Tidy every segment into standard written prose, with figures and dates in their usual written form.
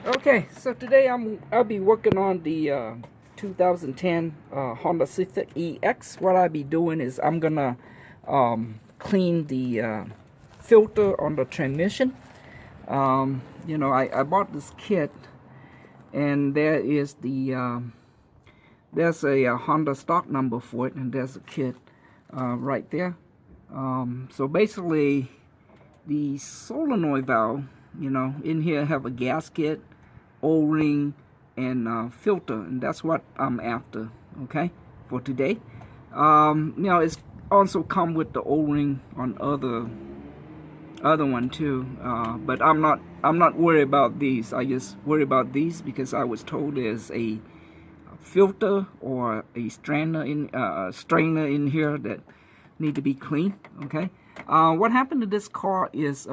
Okay, so today I'll be working on the 2010 Honda Civic EX. What I'll be doing is I'm gonna clean the filter on the transmission. I bought this kit, and there is there's a Honda stock number for it, and there's a kit right there. So basically, the solenoid valve, in here have a gasket, O-ring, and filter, and that's what I'm after, okay, for today. It's also come with the O-ring on other one too, but I'm not worried about these. I just worry about these because I was told there's a filter or a strainer in here that need to be cleaned. Okay, what happened to this car is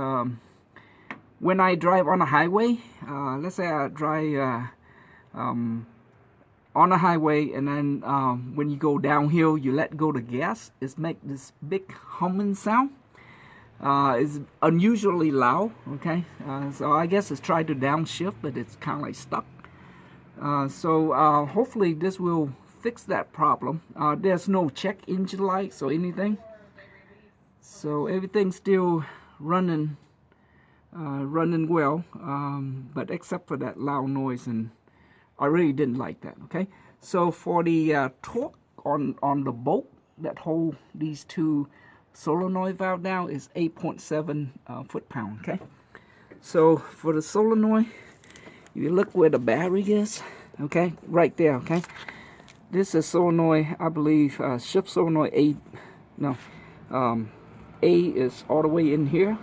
when I drive on a highway, let's say I drive on a highway, and then when you go downhill, you let go the gas, it's make this big humming sound. It's unusually loud. Okay, so I guess it's tried to downshift, but it's kind of like stuck. So hopefully this will fix that problem. There's no check engine lights or anything, so everything's still running well, but except for that loud noise, and I really didn't like that. Okay, so for the torque on the bolt that hold these two solenoid valve down is 8.7 foot-pound. Okay, so for the solenoid, you look where the battery is, okay, right there. Okay, this is solenoid, I believe, Shift Solenoid A. No, A is all the way in here.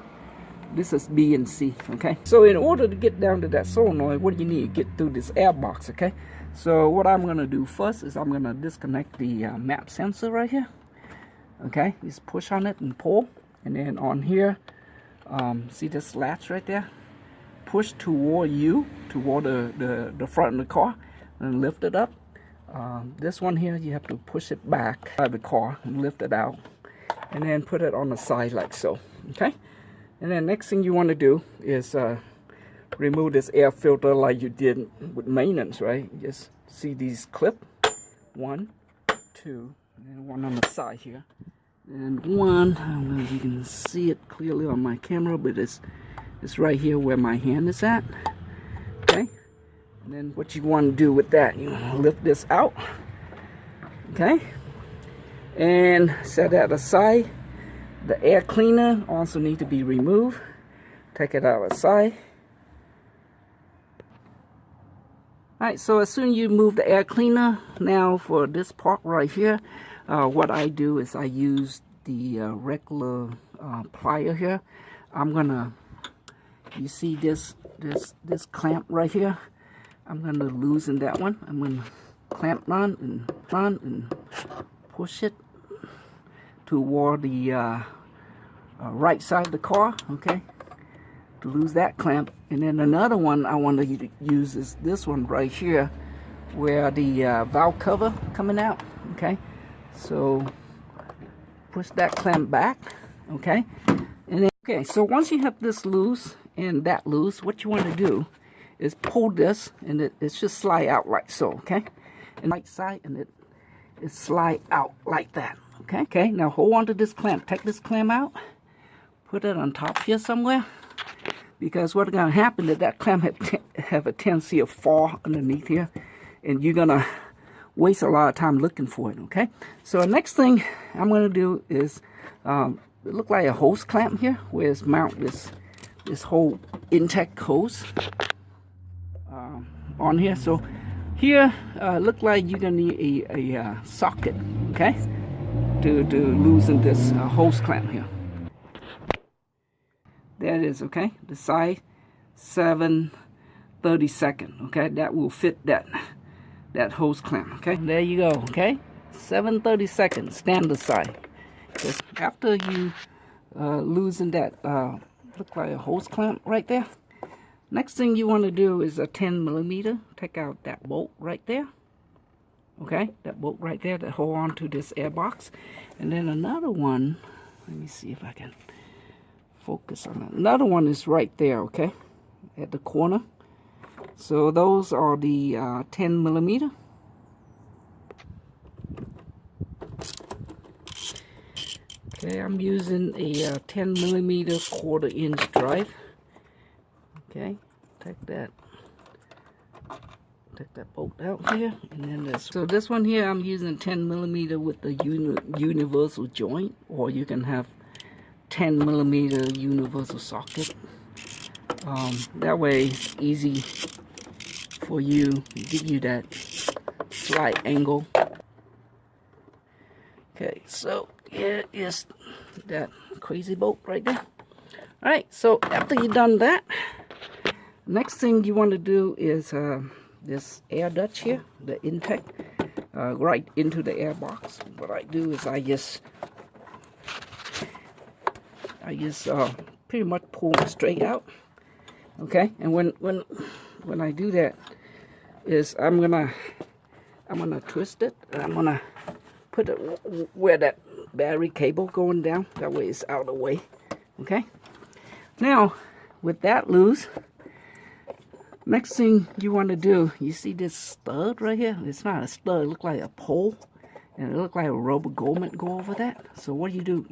This is B and C. Okay, so in order to get down to that solenoid, what do you need? Get through this air box. Okay, so what I'm gonna do first is I'm gonna disconnect the map sensor right here. Okay, just push on it and pull, and then on here, see the slats right there? Push toward the front of the car, and lift it up. This one here, you have to push it back out of the car and lift it out, and then put it on the side like so. Okay, and then next thing you want to do is remove this air filter like you did with maintenance, right? You just see these clip, 1, 2, and then one on the side here, and one. I don't know if you can see it clearly on my camera, but it's right here where my hand is at. Okay, and then what you want to do with that, you want to lift this out. Okay, and set that aside. The air cleaner also need to be removed. Take it out aside. Alright, so as soon as you move the air cleaner, now for this part right here, what I do is I use the regular plier here. I'm gonna, you see this clamp right here, I'm gonna loosen that one. I'm gonna clamp on and push it toward the right side of the car. Okay, to lose that clamp. And then another one I want to use is this one right here, where the valve cover coming out. Okay, so push that clamp back. Okay, and then so once you have this loose and that loose, what you want to do is pull this, and it should slide out like so. Okay, and right side, and it slide out like that. Okay, now hold on to this clamp. Take this clamp out, put it on top here somewhere, because what's going to happen is that clamp have a tendency to fall underneath here, and you're going to waste a lot of time looking for it. Okay, so the next thing I'm going to do is it look like a hose clamp here, where it's mount this whole intake hose on here. So here look like you're going to need a socket. Okay, to loosen this hose clamp here. There it is. Okay, the size 7/32. Okay, that will fit that hose clamp. Okay, there you go. Okay, 7/32 standard size. Just after you loosen that look like a hose clamp right there, next thing you want to do is a 10mm. Take out that bolt right there. Okay, that bolt right there that hold on to this air box. And then another one, let me see if I can focus on that. Another one is right there, okay, at the corner. So those are the 10 millimeter. Okay, I'm using a 10 millimeter 1/4 inch drive. Okay, take that bolt out here, and then this. So this one here, I'm using 10 millimeter with the universal joint, or you can have 10 millimeter universal socket. That way it's easy for you, give you that slight angle. Okay, so here is that crazy bolt right there. All right, so after you've done that, next thing you want to do is this air duct here, the intake, right into the air box. What I do is I just pretty much pull it straight out. Okay, and when I do that, is I'm gonna twist it, and I'm gonna put it where that battery cable going down. That way it's out of the way. Okay. Now, with that loose, next thing you want to do, you see this stud right here? It's not a stud. It looks like a pole, and it looks like a rubber grommet go over that. So what do?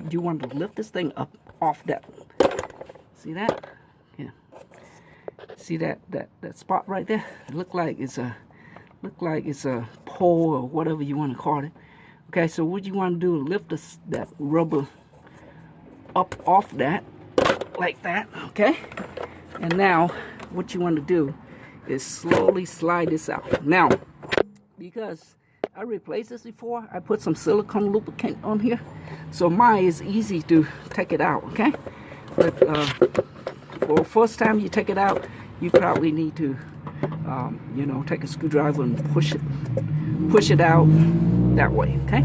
You want to lift this thing up off that. See that? Yeah. See that spot right there? It look like it's a pole or whatever you want to call it. Okay, so what you want to do is lift that rubber up off that, like that, okay? And now, what you want to do is slowly slide this out. Now, because I replaced this before, I put some silicone lubricant on here, so mine is easy to take it out, okay? But for the first time you take it out, you probably need to, you know, take a screwdriver and push it out that way, okay?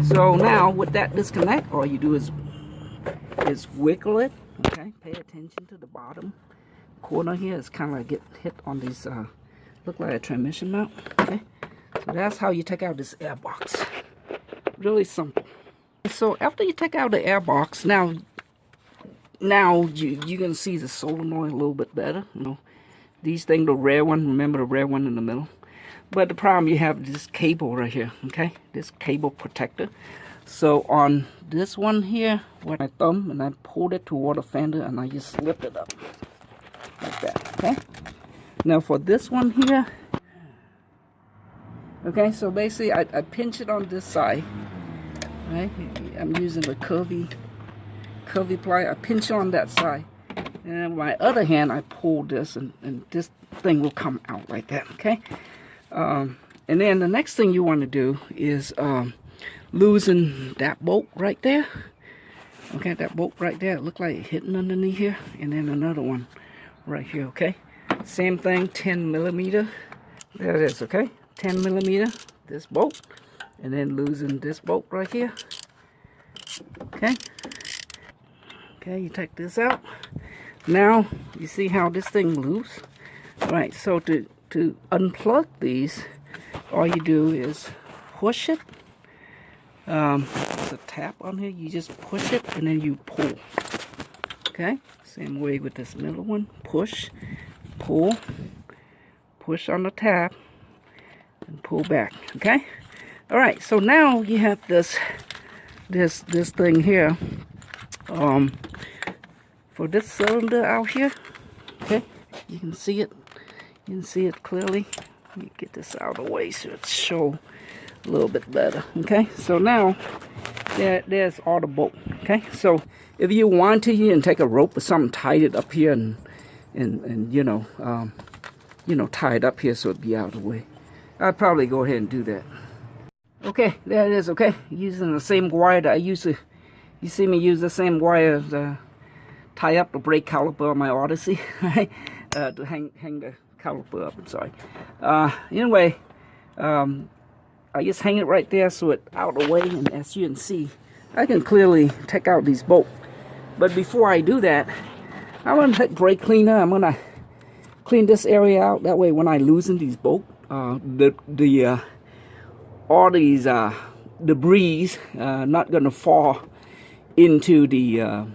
So now with that disconnect, all you do is wiggle it, okay? Pay attention to the bottom corner here. It's kind of like get hit on these, look like a transmission mount, okay? So that's how you take out this air box. Really simple. So after you take out the air box, now you can see the solenoid a little bit better. You know, these things, the red one, remember the red one in the middle? But the problem, you have this cable right here, okay? This cable protector. So on this one here, with my thumb, and I pulled it toward the fender, and I just lift it up like that, okay? Now for this one here, okay, so basically I pinch it on this side, right? I'm using the curvy plier. I pinch on that side, and then my other hand I pull this, and this thing will come out like that, okay? And then the next thing you want to do is loosen that bolt right there. Okay, that bolt right there, it looked like it hitting underneath here, and then another one right here, okay? Same thing, 10 millimeter. There it is, okay? 10 millimeter, this bolt, and then loosen this bolt right here. Okay? Okay, you take this out. Now, you see how this thing loose? Right, so to unplug these, all you do is push it. There's a tap on here. You just push it and then you pull. Okay, same way with this middle one. Push, pull, push on the tap, and pull back. Okay. All right. So now you have this thing here. For this cylinder out here. Okay, you can see it. You can see it clearly. Let me get this out of the way so it show a little bit better. Okay, so now there's all the bolt. Okay, so if you want to, you can take a rope or something, tie it up here, and you know tie it up here so it'd be out of the way. I'd probably go ahead and do that. Okay, there it is. Okay, using the same wire that I used to. You see me use the same wire to tie up the brake caliper on my Odyssey, right? To hang the caliper up. I'm sorry. Anyway, I just hang it right there so it's out of the way, and as you can see, I can clearly take out these bolts. But before I do that, I'm gonna take brake cleaner. I'm gonna clean this area out. That way, when I loosen these bolts, all these debris not gonna fall into the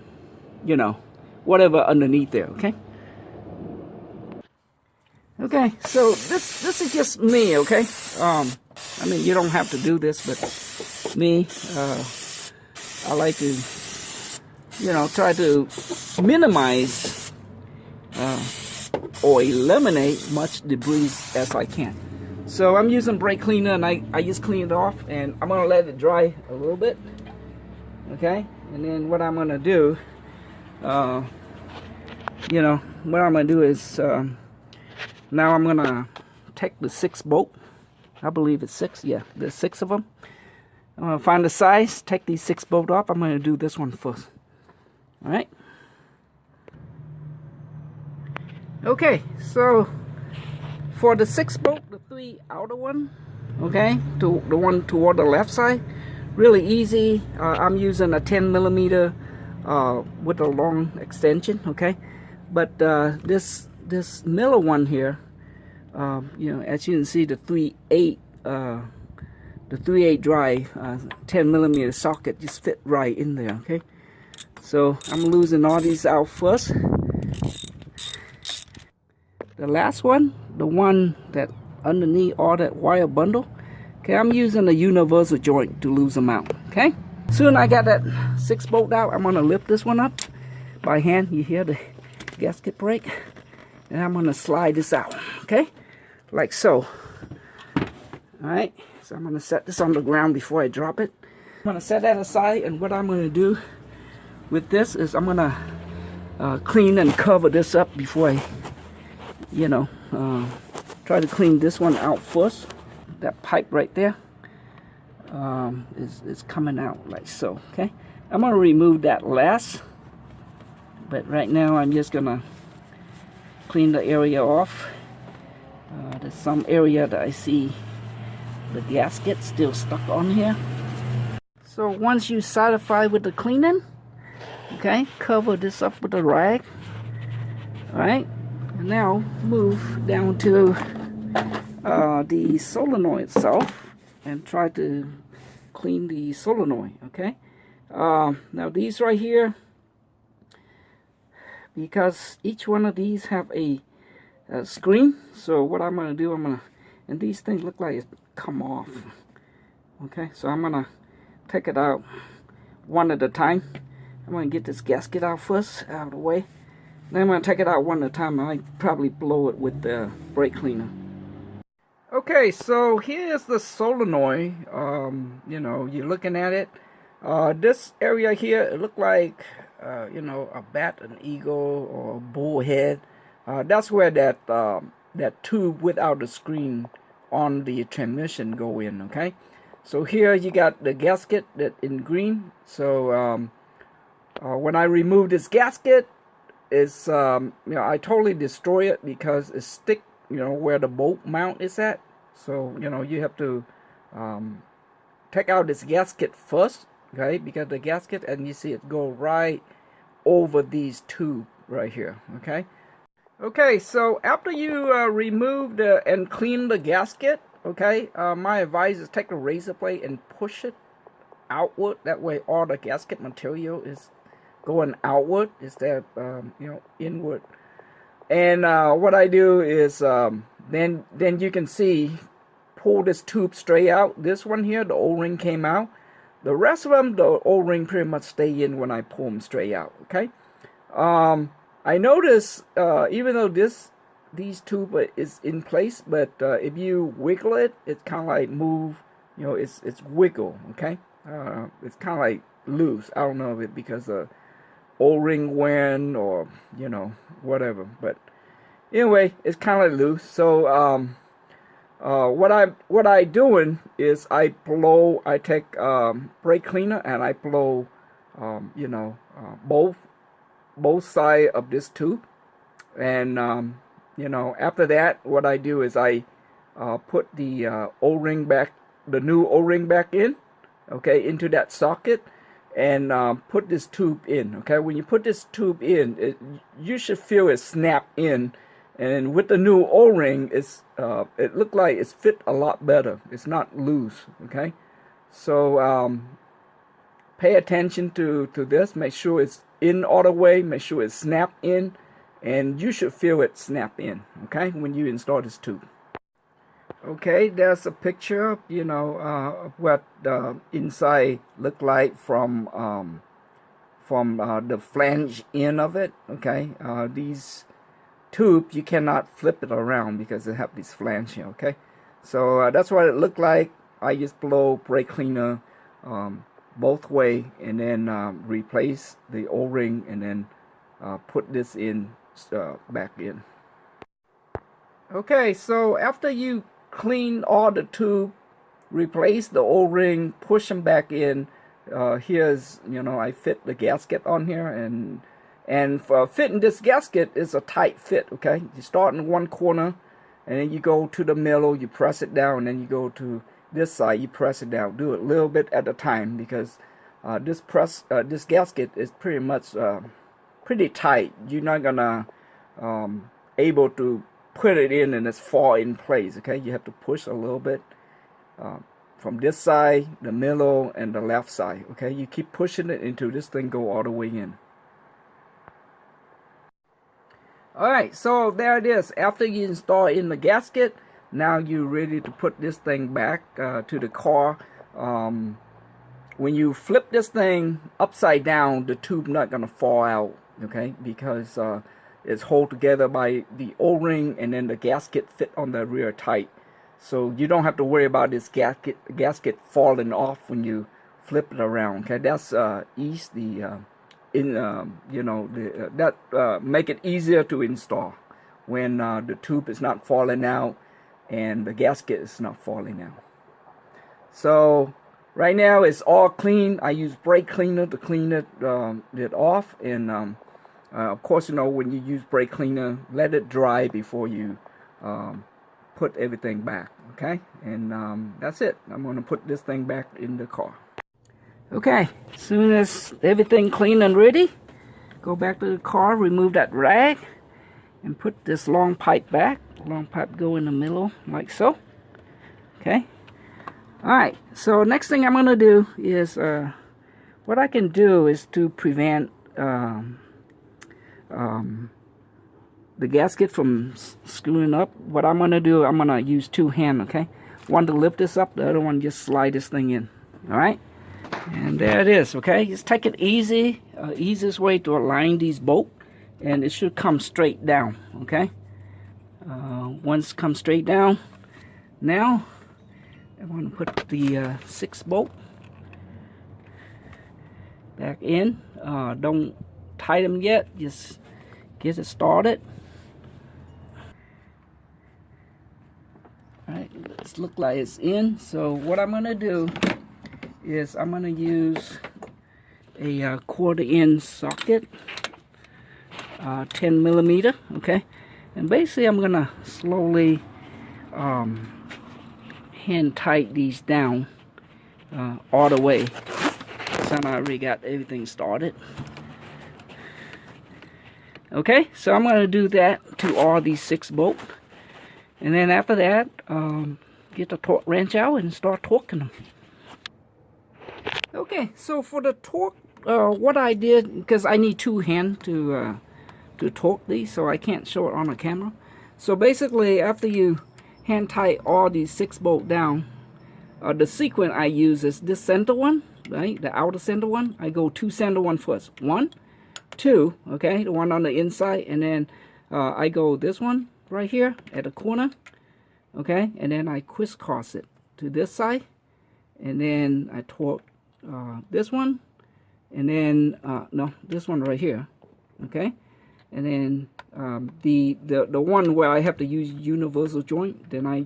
you know, whatever underneath there. Okay. Okay, so this is just me, okay? I mean, you don't have to do this, but me, I like to, you know, try to minimize or eliminate much debris as I can. So I'm using brake cleaner, and I just clean it off, and I'm gonna let it dry a little bit, okay? And then what I'm gonna do, you know, what I'm gonna do is now I'm gonna take the 6 bolt. I believe it's 6. Yeah, there's 6 of them. I'm gonna find the size, take these 6 bolt off. I'm gonna do this one first. All right. Okay, so for the 6 bolt, the 3 outer one, okay, to the one toward the left side, really easy. I'm using a 10 millimeter with a long extension, okay. But this middle one here, you know, as you can see, the 3/8 drive 10 millimeter socket just fit right in there, okay. So I'm losing all these out first. The last one, the one that underneath all that wire bundle, okay, I'm using a universal joint to lose them out, okay. Soon I got that 6 bolt out, I'm gonna lift this one up by hand. You hear the gasket break, and I'm gonna slide this out, okay, like so. All right, so I'm gonna set this on the ground before I drop it. I'm gonna set that aside, and what I'm gonna do with this is I'm gonna clean and cover this up before I, you know, try to clean this one out first. That pipe right there is coming out like so, okay. I'm gonna remove that last, but right now I'm just gonna clean the area off. There's some area that I see the gasket still stuck on here. So once you satisfy with the cleaning, okay, cover this up with a rag. All right, and now move down to the solenoid itself and try to clean the solenoid, okay. Now these right here, because each one of these have a screen, so what I'm gonna do, and these things look like it's come off, okay, so I'm gonna take it out one at a time. I'm gonna get this gasket out first, out of the way. Then I'm gonna take it out one at a time. I might probably blow it with the brake cleaner. Okay, so here's the solenoid. You know, you're looking at it. This area here, it looked like you know, a bat, an eagle, or a bullhead. That's where that that tube without the screen on the transmission go in, okay. So here you got the gasket that in green. So when I remove this gasket, it's you know, I totally destroy it because it stick, you know, where the bolt mount is at. So you know, you have to take out this gasket first, okay, because the gasket, and you see it go right over these tubes right here, okay. Okay, so after you remove and clean the gasket, okay, my advice is take a razor blade and push it outward. That way all the gasket material is going outward instead of you know, inward. And what I do is then you can see, pull this tube straight out. This one here, the O-ring came out. The rest of them, the O-ring pretty much stay in when I pull them straight out, okay. I notice even though these tube is in place, but if you wiggle it, it's kind of like move, you know, it's wiggle, okay. It's kind of like loose. I don't know if it because the O-ring went or, you know, whatever, but anyway, it's kind of like loose. So what I doing is I take brake cleaner and I blow you know, both sides of this tube, and you know, after that what I do is I put the O-ring back, the new O-ring back in, okay, into that socket, and put this tube in, okay. When you put this tube in, you should feel it snap in, and with the new O-ring, it looked like it's fit a lot better. It's not loose, okay. So pay attention to this. Make sure it's in all the way. Make sure it's snapped in, and you should feel it snap in, okay, when you install this tube. Okay, there's a picture, you know, of what the inside look like from the flange end of it. Okay, these tubes, you cannot flip it around because they have this flange here. Okay, so that's what it looked like. I just blow brake cleaner both way, and then replace the O-ring, and then put this in back in. Okay, so after you clean all the tube, replace the O-ring, push them back in. Here's, you know, I fit the gasket on here, and for fitting this gasket is a tight fit. Okay, you start in one corner, and then you go to the middle, you press it down, and then you go to this side, you press it down. Do it a little bit at a time, because this gasket is pretty much pretty tight. You're not gonna able to put it in and it's fall in place. Okay, you have to push a little bit from this side, the middle, and the left side. Okay, you keep pushing it until this thing go all the way in. Alright, so there it is. After you install in the gasket, now you're ready to put this thing back to the car. When you flip this thing upside down, the tube not gonna fall out, okay, because it's held together by the O-ring, and then the gasket fit on the rear tight. So you don't have to worry about this gasket falling off when you flip it around. Okay, that's easy. You know, that make it easier to install when the tube is not falling out and the gasket is not falling out. So right now it's all clean. I use brake cleaner to clean it off, and of course, you know, when you use brake cleaner, let it dry before you put everything back. Okay, and that's it. I'm going to put this thing back in the car. Okay, as soon as everything clean and ready, go back to the car, remove that rag, and put this long pipe back. Long pipe go in the middle like so. Okay. Alright, so next thing I'm going to do is, what I can do is to prevent the gasket from screwing up. What I'm going to do, I'm going to use two hands, okay? One to lift this up, the other one just slide this thing in. Alright? And there it is, okay? Just take it easy. Easiest way to align these bolts, and it should come straight down, okay? Once it comes straight down, now I want to put the 6 bolt back in. Don't tie them yet, just get it started. Alright, it looks like it's in. So what I'm going to do is I'm going to use a 1/4 inch socket, 10 millimeter, okay? And basically I'm going to slowly hand tight these down all the way. So I already got everything started. Okay, so I'm going to do that to all these 6 bolts. And then after that, get the torque wrench out and start torquing them. Okay, so for the torque, what I did, because I need 2 hands to torque these, so I can't show it on the camera. So basically, after you hand tight all these 6 bolts down, the sequence I use is this center one, right? The outer center one. I go 2 center one first. 1, 2, okay, the one on the inside, and then I go this one right here at the corner, okay, and then I crisscross it to this side, and then I torque this one, and then no, this one right here, okay, and then the one where I have to use universal joint, then I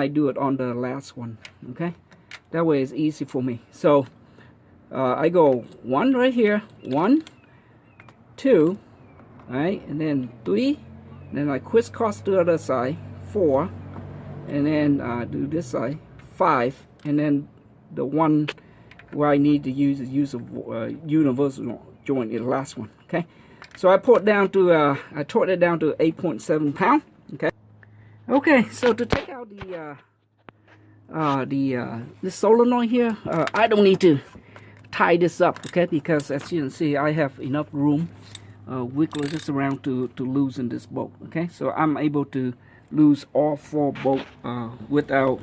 do it on the last one, okay. That way it's easy for me. So I go 1 right here, 1, 2, right, and then 3, and then I crisscross the other side, 4, and then do this side, 5, and then the one where I need to use a universal joint is the last one. Okay, so I put down to I torqued it down to 8.7 pounds. Okay. Okay, so to take out the solenoid here, I don't need to tie this up, okay, because as you can see, I have enough room wiggle this around to loosen this bolt. Okay, so I'm able to lose all 4 bolts without,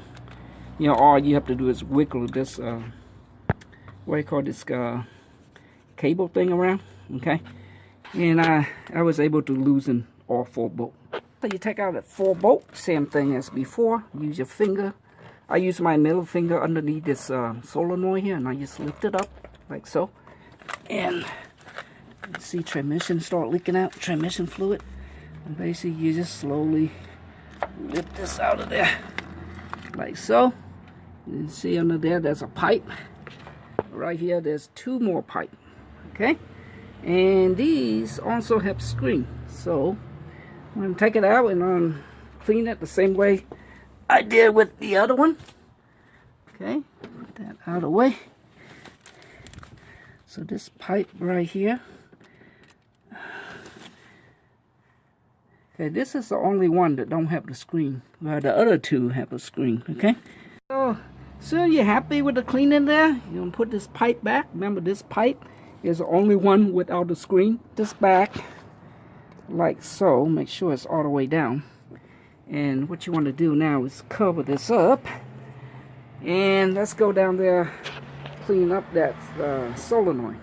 you know, all you have to do is wiggle this what do you call this cable thing around. Okay, and I was able to loosen all 4 bolts. So you take out that 4 bolt, same thing as before. Use your finger. I use my middle finger underneath this solenoid here, and I just lift it up like so. And you see transmission start leaking out, transmission fluid. And basically you just slowly lift this out of there like so. You can see under there there's a pipe. Right here there's 2 more pipe. Okay, and these also have screen. So I'm going to take it out and clean it the same way I did with the other one. Okay, put that out of the way. So this pipe right here. Okay, this is the only one that don't have the screen, while the other 2 have a screen. Okay, so soon you're happy with the cleaning there, you're gonna put this pipe back. Remember, this pipe is the only one without the screen. This back like so. Make sure it's all the way down. And what you want to do now is cover this up, and let's go down there, clean up that solenoid.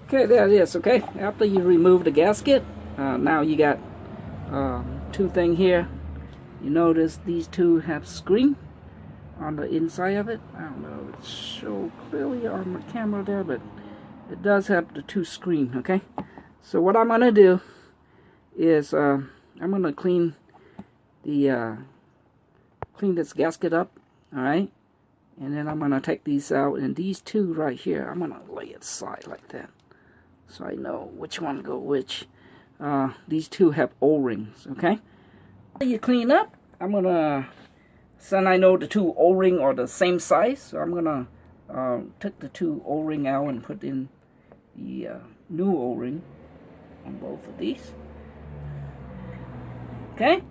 Okay, there it is. Okay, after you remove the gasket, now you got 2 things here. You notice these 2 have screen on the inside of it. I don't know if it's show clearly on the camera there, but it does have the 2 screen. Okay, so what I'm gonna do is I'm gonna clean this gasket up. All right, and then I'm gonna take these out, and these 2 right here I'm gonna lay it aside like that, so I know which one to go which. These 2 have O-rings. Okay, you clean up, I'm gonna, since I know the 2 O-ring are the same size, so I'm gonna take the 2 O-ring out and put in the new O-ring on both of these. Okay,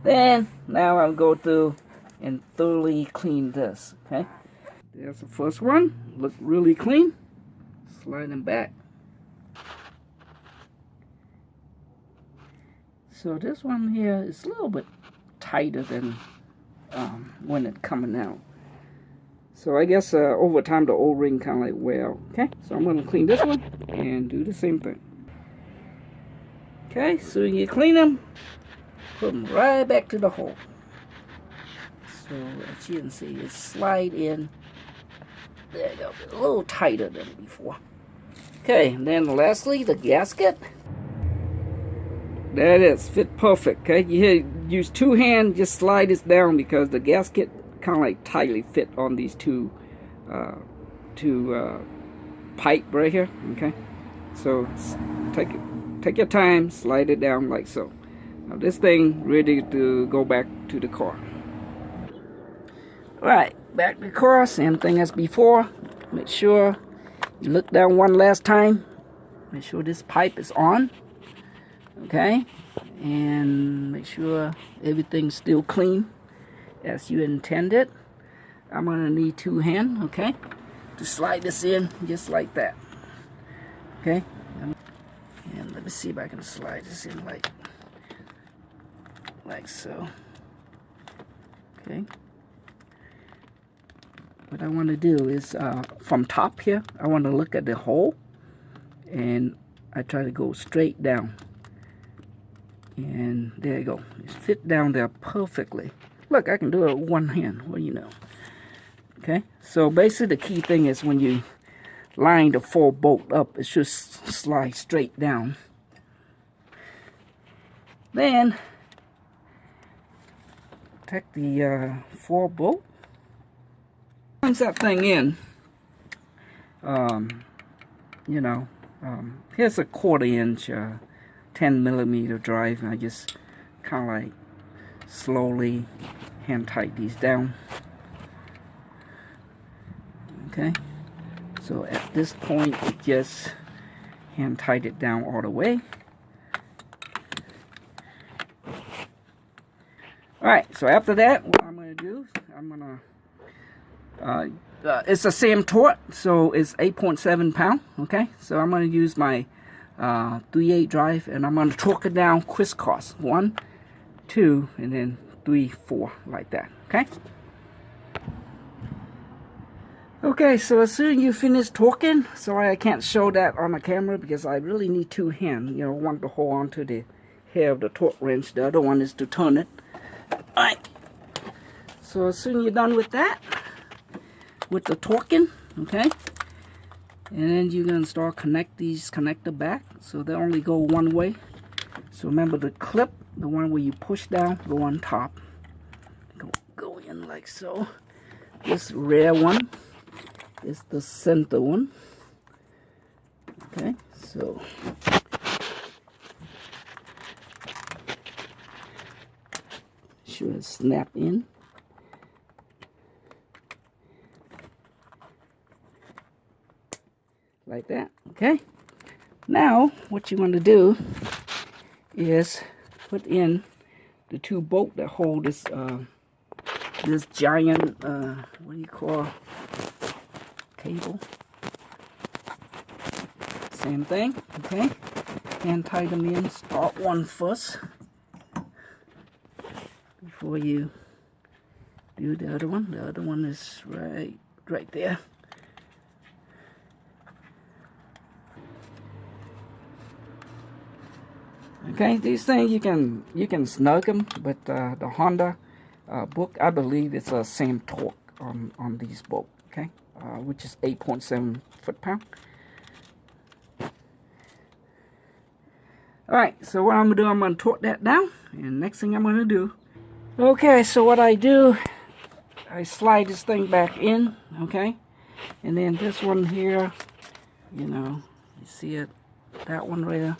then now I'll go through and thoroughly clean this. Okay, there's the first one. Look really clean. Slide them back. So this one here is a little bit tighter than when it's coming out. So I guess over time the O-ring kind of like wear out. Okay, so I'm going to clean this one and do the same thing. Okay, so you clean them, put them right back to the hole. So as you can see, it slide in. There you go, a little tighter than before. Okay, and then lastly, the gasket. There it is, fit perfect. Okay, you use 2 hands, just slide this down because the gasket kind of like tightly fit on these 2 pipe right here. Okay, so take your time, slide it down like so. Now this thing ready to go back to the car. Alright, back to the car, same thing as before. Make sure you look down one last time. Make sure this pipe is on. Okay, and make sure everything's still clean as you intended. I'm gonna need 2 hands, okay, to slide this in just like that. Okay, and let me see if I can slide this in like so. Okay, what I want to do is from top here, I want to look at the hole, and I try to go straight down. And there you go. It's fit down there perfectly. Look, I can do it with 1 hand. What do you know? Okay, so basically the key thing is when you line the 4 bolt up, it should slide straight down. Then take the 4 bolt, punch that thing in. You know, here's a 1/4 inch 10mm drive, and I just kind of like slowly hand tight these down. Okay, so at this point it just hand tight it down all the way. Alright, so after that, what I'm going to do is I'm going to it's the same torque, so it's 8.7 pound. Okay, so I'm going to use my 3/8 drive, and I'm going to torque it down crisscross 1, 2, and then 3, 4, like that. Okay. Okay, so as soon as you finish torquing, sorry I can't show that on the camera because I really need 2 hands. You know, one to hold on to the hair of the torque wrench, the other one is to turn it. Alright, so as soon as you're done with that, with the torquing, okay, and then you're going to start connect these connector back, so they only go one way. So remember the clip, the one where you push down, go on top, go in like so. This rear one is the center one. Okay, so should snap in. Like that. Okay, now what you want to do is put in the 2 bolts that hold this this giant what do you call cable. Same thing. Okay, and tie them in. Start one first before you do the other one. The other one is right there. Okay, these things you can snug them, but the Honda book, I believe it's the same torque on these bolts. Okay, which is 8.7 foot-pound. All right, so what I'm gonna do, I'm gonna torque that down, and next thing I'm gonna do. Okay, so what I do, I slide this thing back in. Okay, and then this one here, you know, you see it, that one right there.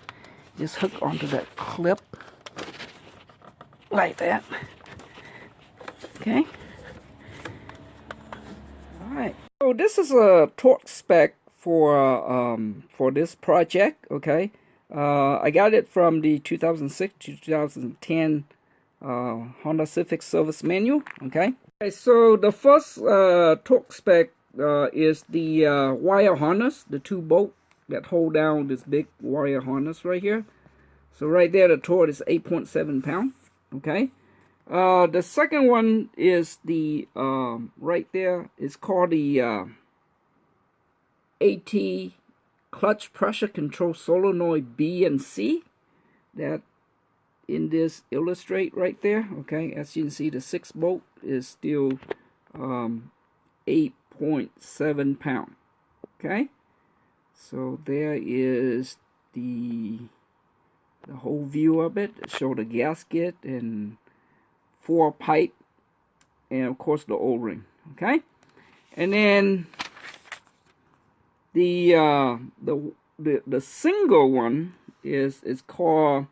Just hook onto that clip like that. Okay. All right. So this is a torque spec for this project. Okay. I got it from the 2006 to 2010 Honda Civic service manual. Okay. Okay. So the first torque spec is the wire harness, the 2 bolts that hold down this big wire harness right here. So right there, the torque is 8.7 pound. Okay. The second one is the right there. It's called the AT clutch pressure control solenoid B and C. That in this illustrate right there. Okay. As you can see, the 6 bolt is still 8.7 pound. Okay. So there is the whole view of it. Show the gasket and 4 pipe, and of course the O-ring. Okay, and then the single one is called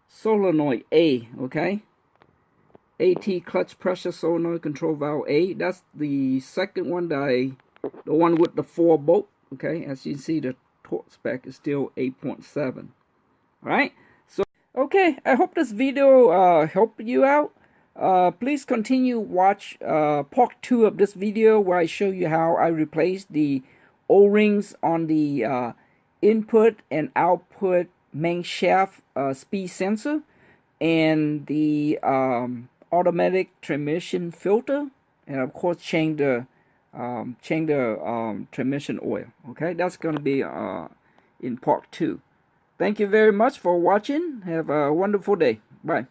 Solenoid A. Okay, AT clutch pressure solenoid control valve A. That's the second one the one with the 4 bolt. Okay, as you can see, the torque spec is still 8.7. Alright, so okay, I hope this video helped you out. Please continue watch part 2 of this video, where I show you how I replaced the O-rings on the input and output main shaft speed sensor, and the automatic transmission filter, and of course change the transmission oil. Okay, that's going to be in part 2. Thank you very much for watching. Have a wonderful day. Bye.